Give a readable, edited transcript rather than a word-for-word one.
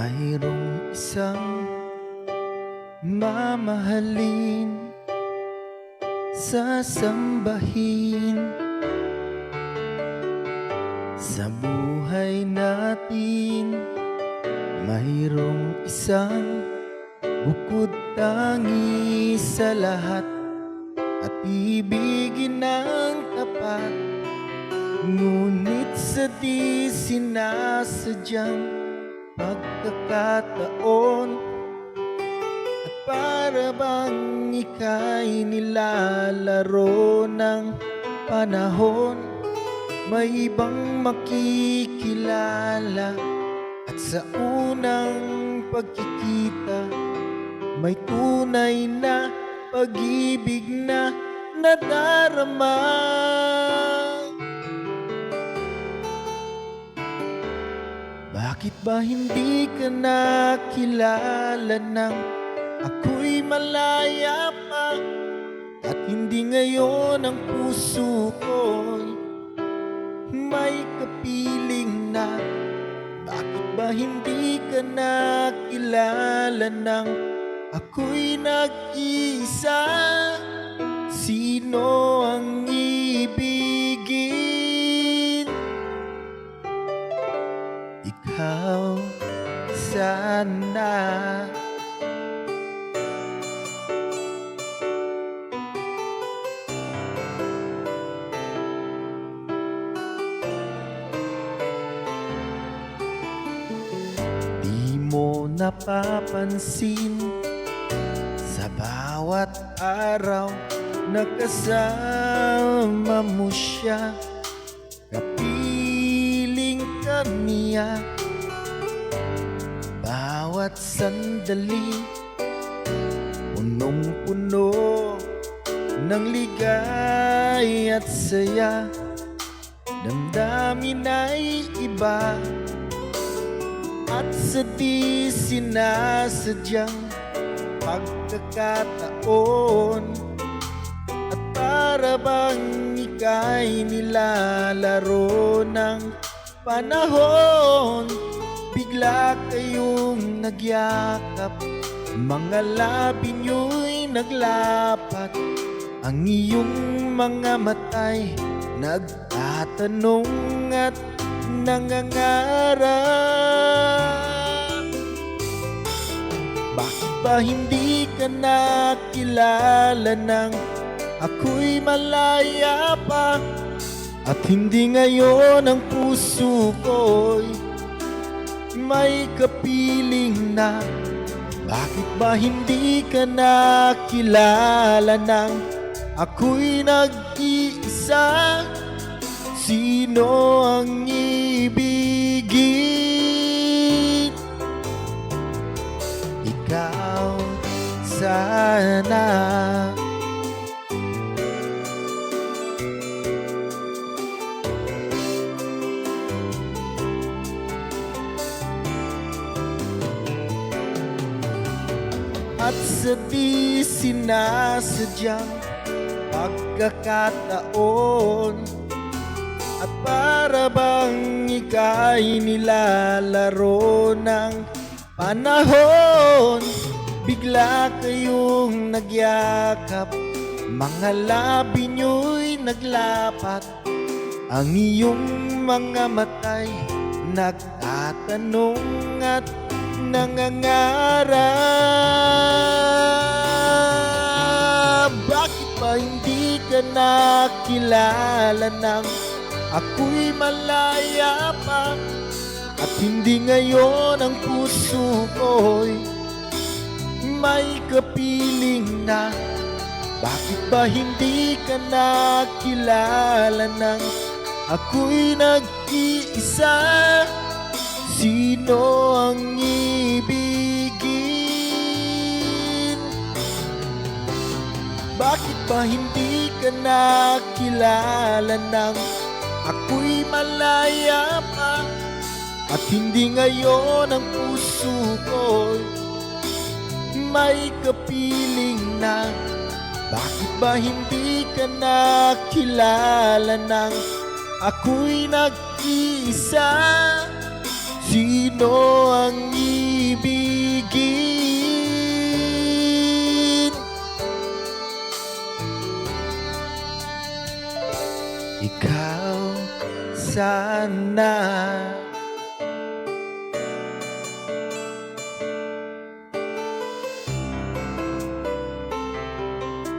Mayroong isang mamahalin, sasambahin sa buhay natin. Mayroong isang bukod tangi sa lahat at ibigin ng tapat, ngunit sa di sinasadyang pagkakataon at para bang ika'y nilalaro ng panahon, may ibang makikilala at sa unang pagkikita may tunay na pag-ibig na nadarama. Bakit ba hindi ka nakilala nang ako'y malaya pa? At hindi ngayon ang puso ko'y may kapiling na? Bakit ba hindi ka nakilala nang ako'y nag-iisa? Sino ang ibigin? Ikaw sana. Di mo napapansin sa bawat araw na kasama mo siya, kapiling ka niya. Bawat sandali punong-puno ng ligay at saya, damdamin ay iba at sa di sinasadyang pagkakataon at para bang ika'y nilalaro ng panahon, bigla kayong nagyakap, mga labi nyo'y naglapat, ang iyong mga mata'y nagtatanong at nangangarap. Bakit ba hindi ka nakilala nang ako'y malaya pa? At hindi ngayon ang puso ko'y may kapiling na? Bakit ba hindi ka nakilala nang ako'y nag-iisa? Sino ang ibigin? Ikaw sana. At sa di sinasadyang pagkakataon at para bang ika'y nilalaro ng panahon, bigla kayong nagyakap, mga labi nyo'y naglapat, ang iyong mga mata'y nagtatanong at nangangarap. Bakit ba hindi ka nakilala nang ako'y malaya pa? At hindi ngayon ang puso ko'y may kapiling na? Bakit ba hindi ka nakilala nang ako'y nag-iisa? Sino ang ibigin? Bakit ba hindi ka nakilala nang ako'y malaya pa? At hindi ngayon ang puso ko'y may kapiling na? Bakit ba hindi ka nakilala nang ako'y nag-iisa? Sino ang ibigin. Ikaw sana